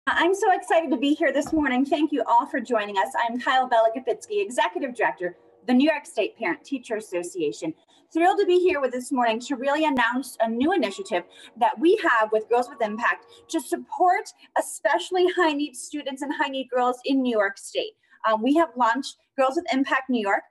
I'm so excited to be here this morning. Thank you all for joining us. I'm Kyle Bella-Gafitsky, Executive Director of the New York State Parent Teacher Association. Thrilled to be here with this morning to really announce a new initiative that we have with Girls with Impact to support especially high need students and high need girls in New York State. We have launched Girls with Impact New York.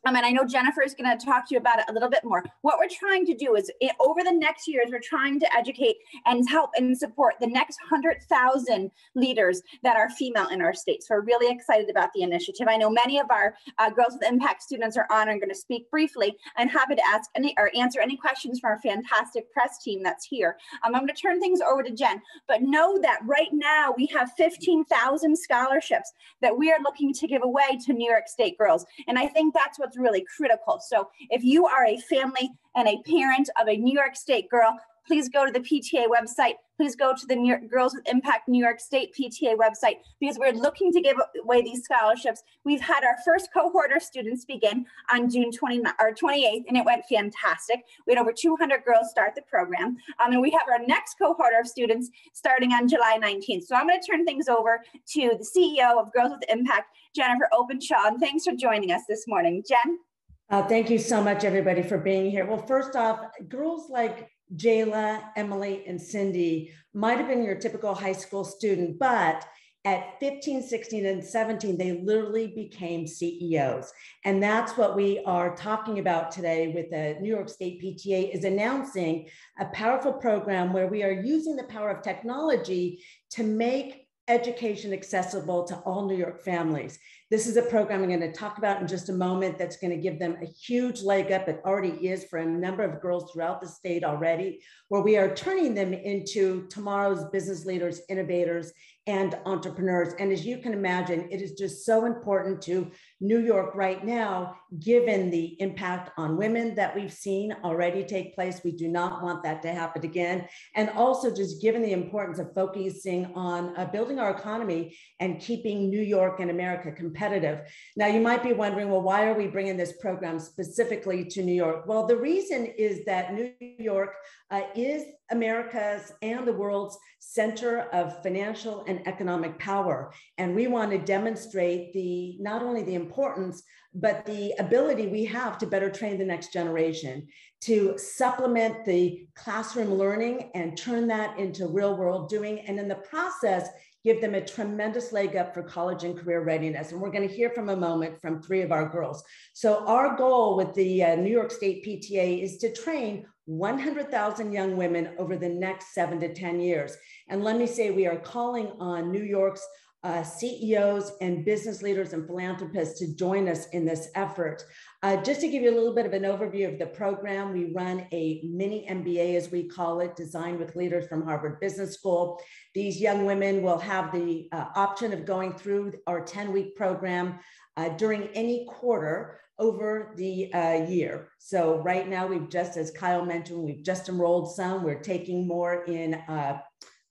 And I know Jennifer is going to talk to you about it a little bit more. What we're trying to do is over the next years, we're trying to educate and help and support the next 100,000 leaders that are female in our state. So we're really excited about the initiative. I know many of our Girls with Impact students are on and going to speak briefly, and happy to ask any or answer any questions from our fantastic press team that's here. I'm going to turn things over to Jen, but know that right now we have 15,000 scholarships that we are looking to give away to New York State girls. And I think that's what's really critical. So if you are a family and a parent of a New York State girl, please go to the PTA website. Please go to the Girls with Impact New York State PTA website, because we're looking to give away these scholarships. We've had our first cohort of students begin on June 28th, and it went fantastic. We had over 200 girls start the program. And we have our next cohort of students starting on July 19th. So I'm going to turn things over to the CEO of Girls with Impact, Jennifer Openshaw. And thanks for joining us this morning. Jen? Thank you so much, everybody, for being here. Well, first off, girls like Jayla, Emily, and Cindy might have been your typical high school student, but at 15, 16, and 17, they literally became CEOs. And that's what we are talking about today with the New York State PTA, is announcing a powerful program where we are using the power of technology to make education accessible to all New York families. This is a program I'm going to talk about in just a moment that's going to give them a huge leg up. It already is for a number of girls throughout the state already, where we are turning them into tomorrow's business leaders, innovators, and entrepreneurs. And as you can imagine, it is just so important to New York right now, given the impact on women that we've seen already take place. We do not want that to happen again. And also just given the importance of focusing on building our economy and keeping New York and America competitive. Now, you might be wondering, well, why are we bringing this program specifically to New York? Well, the reason is that New York is America's and the world's center of financial and economic power. And we want to demonstrate not only the importance, but the ability we have to better train the next generation, to supplement the classroom learning and turn that into real world doing. And in the process, give them a tremendous leg up for college and career readiness. And we're going to hear from a moment from 3 of our girls. So our goal with the New York State PTA is to train 100,000 young women over the next 7 to 10 years. And let me say, we are calling on New York's CEOs and business leaders and philanthropists to join us in this effort. Just to give you a little bit of an overview of the program, we run a mini MBA, as we call it, designed with leaders from Harvard Business School. These young women will have the option of going through our 10-week program during any quarter over the year. So right now, we've just, as Kyle mentioned, we've just enrolled some. We're taking more in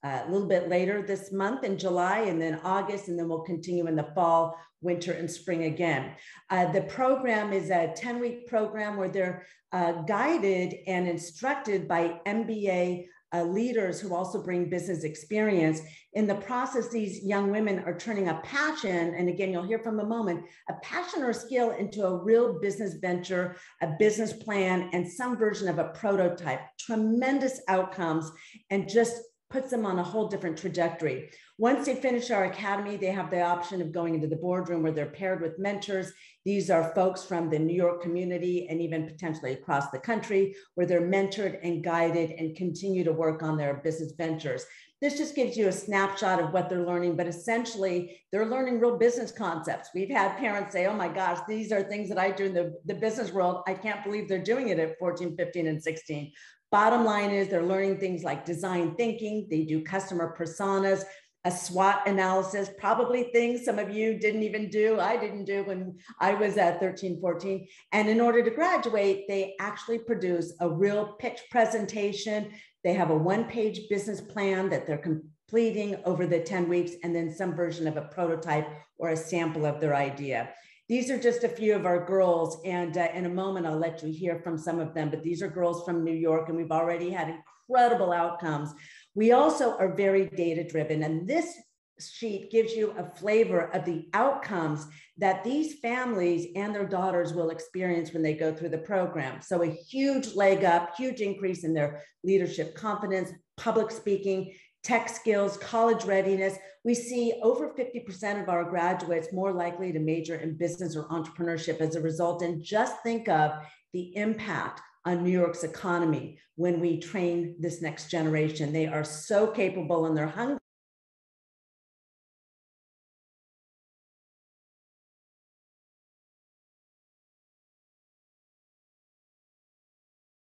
a little bit later this month in July, and then August, and then we'll continue in the fall, winter, and spring again. The program is a 10-week program where they're guided and instructed by MBA leaders who also bring business experience. In the process, these young women are turning a passion, and again, you'll hear from a moment, a passion or skill into a real business venture, a business plan, and some version of a prototype. Tremendous outcomes, and just puts them on a whole different trajectory. Once they finish our academy, they have the option of going into the boardroom where they're paired with mentors. These are folks from the New York community and even potentially across the country, where they're mentored and guided and continue to work on their business ventures. This just gives you a snapshot of what they're learning, but essentially they're learning real business concepts. We've had parents say, oh my gosh, these are things that I do in the business world. I can't believe they're doing it at 14, 15, and 16. Bottom line is they're learning things like design thinking. They do customer personas, a SWOT analysis, probably things some of you didn't even do. I didn't do when I was at 13, 14. And in order to graduate, they actually produce a real pitch presentation. They have a one-page business plan that they're completing over the 10 weeks, and then some version of a prototype or a sample of their idea. These are just a few of our girls, and in a moment, I'll let you hear from some of them, but these are girls from New York, and we've already had incredible outcomes. We also are very data driven, and this sheet gives you a flavor of the outcomes that these families and their daughters will experience when they go through the program. So a huge leg up, huge increase in their leadership confidence, public speaking, tech skills, college readiness. We see over 50% of our graduates more likely to major in business or entrepreneurship as a result. And just think of the impact on New York's economy when we train this next generation. They are so capable and they're hungry.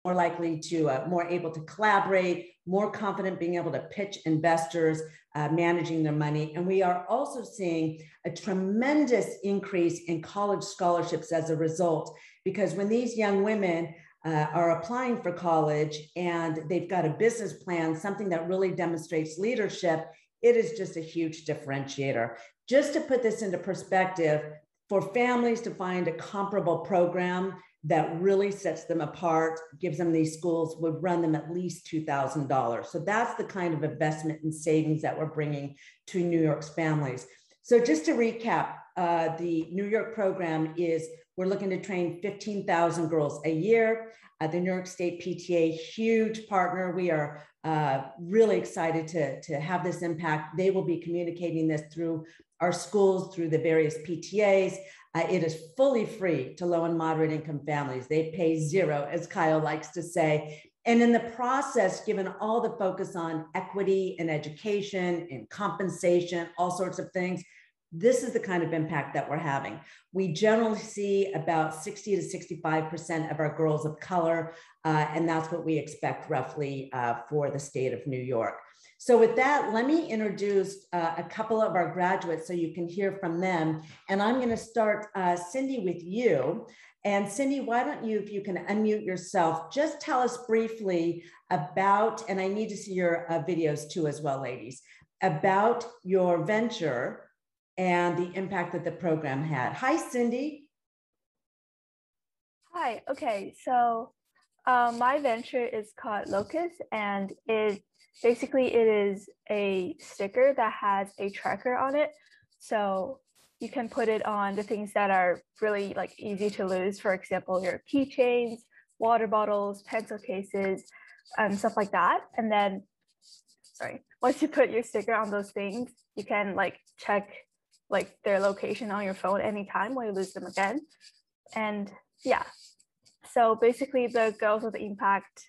More likely to, more able to collaborate, more confident being able to pitch investors, managing their money. And we are also seeing a tremendous increase in college scholarships as a result, because when these young women are applying for college and they've got a business plan, something that really demonstrates leadership, it is just a huge differentiator. Just to put this into perspective, for families to find a comparable program that really sets them apart, gives them these schools, would run them at least $2,000. So that's the kind of investment and savings that we're bringing to New York's families. So just to recap, the New York program is, we're looking to train 15,000 girls a year. The New York State PTA, huge partner. We are really excited to have this impact. They will be communicating this through our schools, through the various PTAs. It is fully free to low and moderate income families. They pay zero, as Kyle likes to say. And in the process, given all the focus on equity and education and compensation, all sorts of things, this is the kind of impact that we're having. We generally see about 60 to 65% of our girls of color, and that's what we expect roughly for the state of New York. So with that, let me introduce a couple of our graduates so you can hear from them. And I'm going to start, Cindy, with you. And Cindy, why don't you, if you can unmute yourself, just tell us briefly about, and I need to see your videos too as well, ladies, about your venture and the impact that the program had. Hi, Cindy. Hi, okay, so my venture is called Locust, and basically it is a sticker that has a tracker on it. So you can put it on the things that are really like easy to lose. For example, your keychains, water bottles, pencil cases, stuff like that. And then, once you put your sticker on those things, you can like check like their location on your phone anytime when you lose them again. And yeah, so basically the Girls with Impact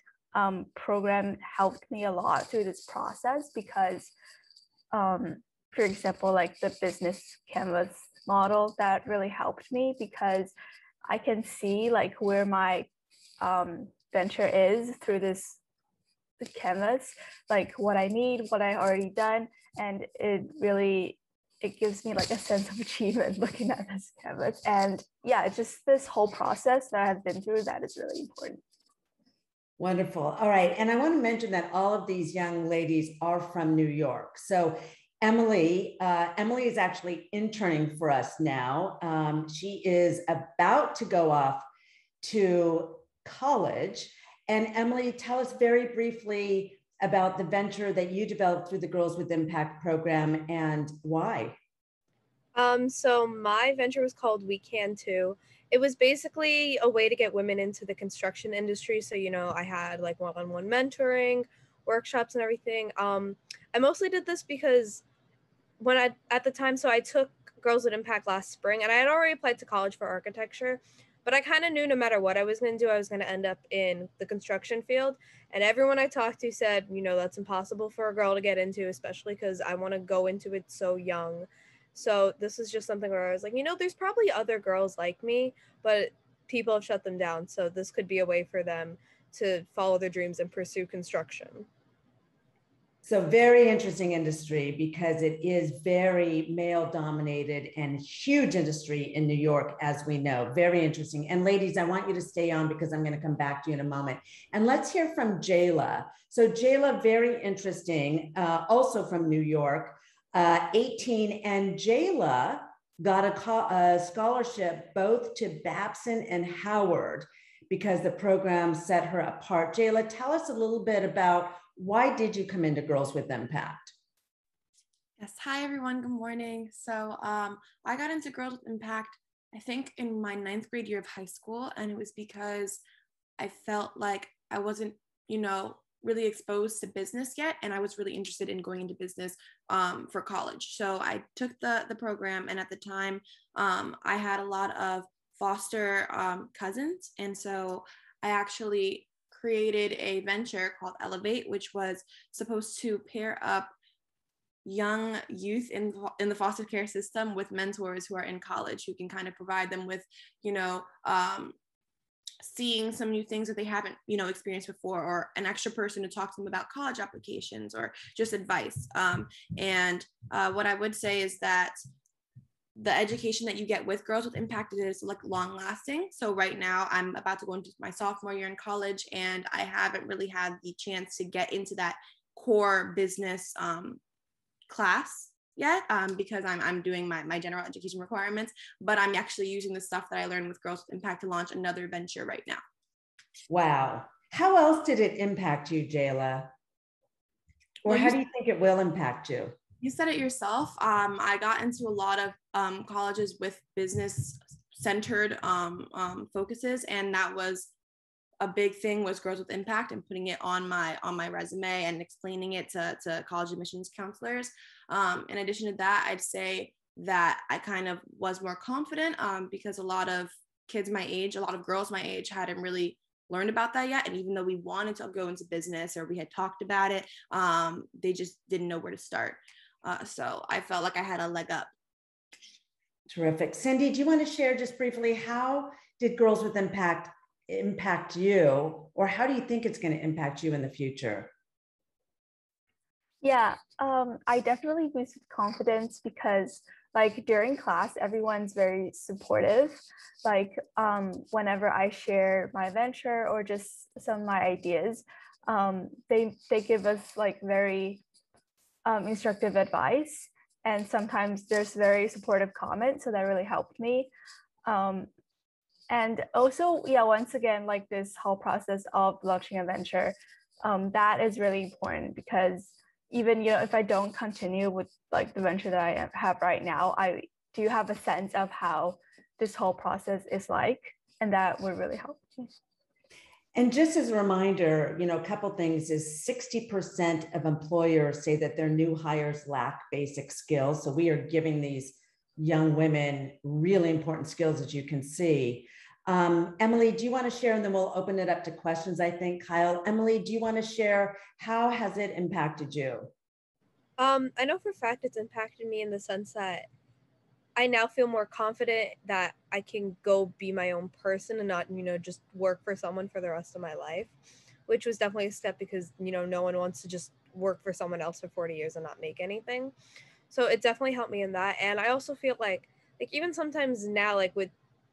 program helped me a lot through this process because, for example, like the business canvas model, that really helped me because I can see like where my venture is through this canvas, like what I need, what I already done, and it gives me like a sense of achievement looking at this canvas. And yeah, it's just this whole process that I've been through that is really important. Wonderful. All right. And I want to mention that all of these young ladies are from New York. So Emily is actually interning for us now. She is about to go off to college. And Emily, tell us very briefly about the venture that you developed through the Girls with Impact program and why. So my venture was called We Can Too. It was basically a way to get women into the construction industry. So, you know, I had like one-on-one mentoring, workshops and everything. I mostly did this because at the time, so I took Girls with Impact last spring and I had already applied to college for architecture, but I kind of knew no matter what I was going to do, I was going to end up in the construction field. And everyone I talked to said, you know, that's impossible for a girl to get into, especially because I want to go into it so young. So this is just something where I was like, you know, there's probably other girls like me, but people have shut them down. So this could be a way for them to follow their dreams and pursue construction. So very interesting industry because it is very male dominated and huge industry in New York, as we know. Very interesting. And ladies, I want you to stay on because I'm going to come back to you in a moment. And let's hear from Jayla. So Jayla, very interesting, also from New York, 18. And Jayla got a scholarship both to Babson and Howard because the program set her apart. Jayla, tell us a little bit about why did you come into Girls with Impact? Yes, hi everyone, good morning. So I got into Girls with Impact, I think in my 9th grade year of high school, and it was because I felt like I wasn't, really exposed to business yet, and I was really interested in going into business for college. So I took the program, and at the time, I had a lot of foster cousins, and so I actually created a venture called Elevate, which was supposed to pair up young youth in the foster care system with mentors who are in college, who can kind of provide them with, seeing some new things that they haven't, experienced before, or an extra person to talk to them about college applications or just advice. What I would say is that the education that you get with Girls with Impact is like long lasting. So right now I'm about to go into my sophomore year in college, and I haven't really had the chance to get into that core business class yet, because I'm doing my general education requirements, but I'm actually using the stuff that I learned with Girls with Impact to launch another venture right now. Wow. How else did it impact you, Jayla? Or how do you think it will impact you? You said it yourself. I got into a lot of colleges with business-centered focuses, and that was a big thing, was Girls with Impact, and putting it on my resume and explaining it to college admissions counselors. In addition to that, I'd say that I kind of was more confident because a lot of kids my age, a lot of girls my age hadn't really learned about that yet. And even though we wanted to go into business, or we had talked about it, they just didn't know where to start. So I felt like I had a leg up. Terrific. Cindy, do you want to share just briefly, how did Girls with Impact impact you, or how do you think it's going to impact you in the future? Yeah, I definitely boosted confidence because like during class, everyone's very supportive. Like whenever I share my venture or just some of my ideas, they give us like very instructive advice. And sometimes there's very supportive comments. So that really helped me. And also, yeah, once again, like this whole process of launching a venture, that is really important because even, if I don't continue with like the venture that I have right now, I do have a sense of how this whole process is like, and that would really help me. And just as a reminder, a couple things is 60% of employers say that their new hires lack basic skills. So we are giving these young women really important skills, as you can see. Emily, do you want to share, and then we'll open it up to questions, I think, Kyle. Emily, do you want to share, how has it impacted you? I know for a fact it's impacted me in the sense that I now feel more confident that I can go be my own person and not, just work for someone for the rest of my life, which was definitely a step because, no one wants to just work for someone else for 40 years and not make anything. So it definitely helped me in that. And I also feel like even sometimes now, like with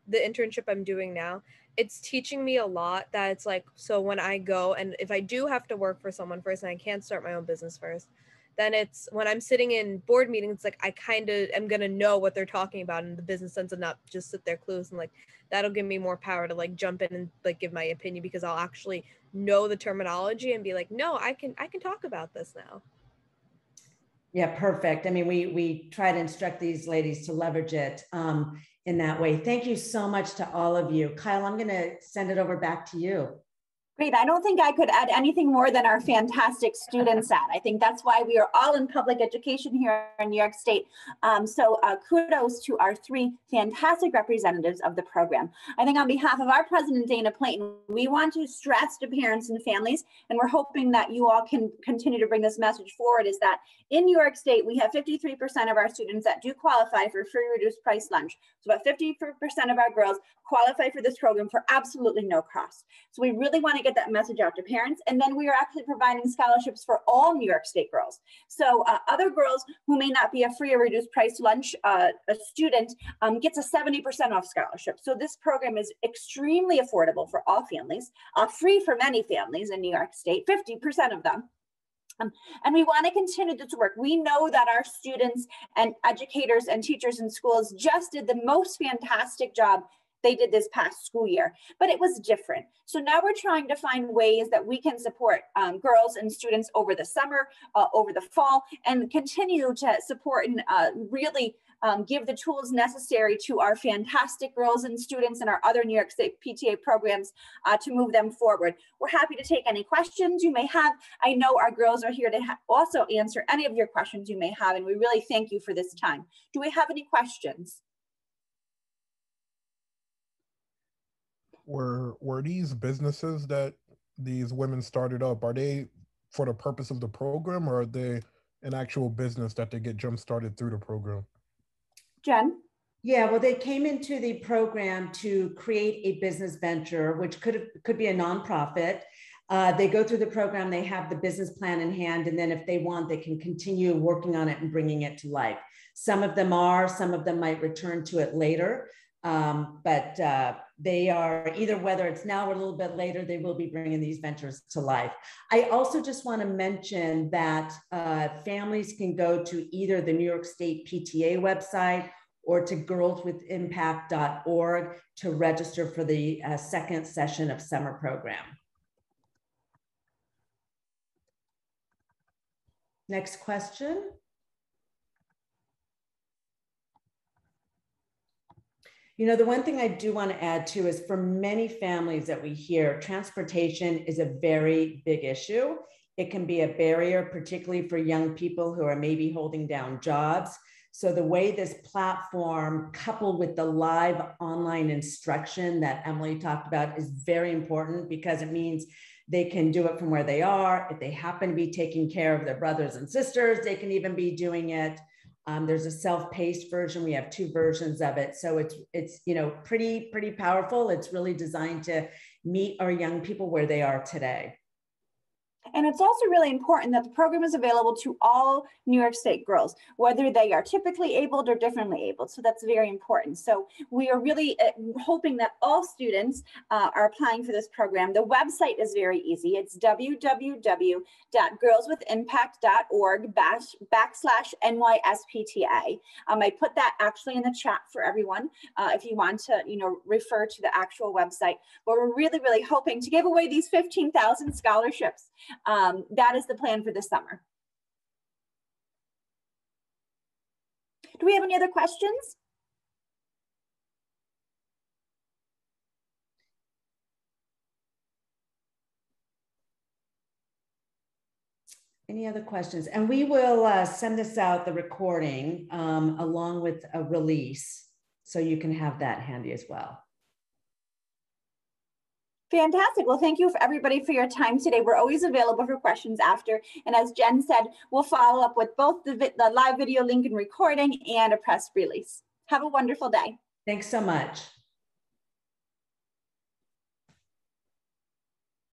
the internship I'm doing now, it's teaching me a lot that it's like, so when I go, and if I do have to work for someone first and I can't start my own business first, then it's when I'm sitting in board meetings, like I kind of am going to know what they're talking about in the business sense and not just sit there clueless, and like that'll give me more power to like jump in and like give my opinion because I'll actually know the terminology and be like, no, I can talk about this now. Yeah, perfect. I mean, we try to instruct these ladies to leverage it in that way. Thank you so much to all of you. Kyle, I'm going to send it over back to you. Great. I don't think I could add anything more than our fantastic students add. I think that's why we are all in public education here in New York State. So kudos to our 3 fantastic representatives of the program. I think on behalf of our president, Dana Platon, we want to stress to parents and families, and we're hoping that you all can continue to bring this message forward, is that in New York State, we have 53% of our students that do qualify for free reduced price lunch. So about 50% of our girls qualify for this program for absolutely no cost. So we really want to get that message out to parents. And then we are actually providing scholarships for all New York State girls. So other girls who may not be a free or reduced price lunch a student gets a 70% off scholarship. So this program is extremely affordable for all families, free for many families in New York State, 50% of them. And we want to continue this work. We know that our students and educators and teachers in schools just did the most fantastic job they did this past school year, but it was different. So now we're trying to find ways that we can support girls and students over the summer, over the fall, and continue to support and really give the tools necessary to our fantastic girls and students and our other New York State PTA programs to move them forward. We're happy to take any questions you may have. I know our girls are here to also answer any of your questions you may have, and we really thank you for this time. Do we have any questions? Were these businesses that these women started up, are they for the purpose of the program, or are they an actual business that they get jump started through the program? Jen? Yeah, well, they came into the program to create a business venture, which could be a nonprofit. They go through the program, they have the business plan in hand, and then if they want, they can continue working on it and bringing it to life. Some of them might return to it later. But they are either, whether it's now or a little bit later, they will be bringing these ventures to life. I also just want to mention that families can go to either the New York State PTA website or to girlswithimpact.org to register for the second session of summer program. Next question. You know, the one thing I do want to add too is for many families that we hear, transportation is a very big issue. It can be a barrier, particularly for young people who are maybe holding down jobs. So the way this platform, coupled with the live online instruction that Emily talked about, is very important because it means they can do it from where they are. If they happen to be taking care of their brothers and sisters, they can even be doing it. There's a self-paced version. We have 2 versions of it. So it's you know, pretty powerful. It's really designed to meet our young people where they are today. And it's also really important that the program is available to all New York State girls, whether they are typically abled or differently abled. So that's very important. So we are really hoping that all students are applying for this program. The website is very easy. It's www.girlswithimpact.org/NYSPTA. I put that actually in the chat for everyone if you want to, refer to the actual website. But we're really, really hoping to give away these 15,000 scholarships. That is the plan for this summer. Do we have any other questions? Any other questions? And we will send this out, the recording, along with a release, so you can have that handy as well. Fantastic. Well, thank you for everybody for your time today. We're always available for questions after. And as Jen said, we'll follow up with both the live video link and recording and a press release. Have a wonderful day. Thanks so much.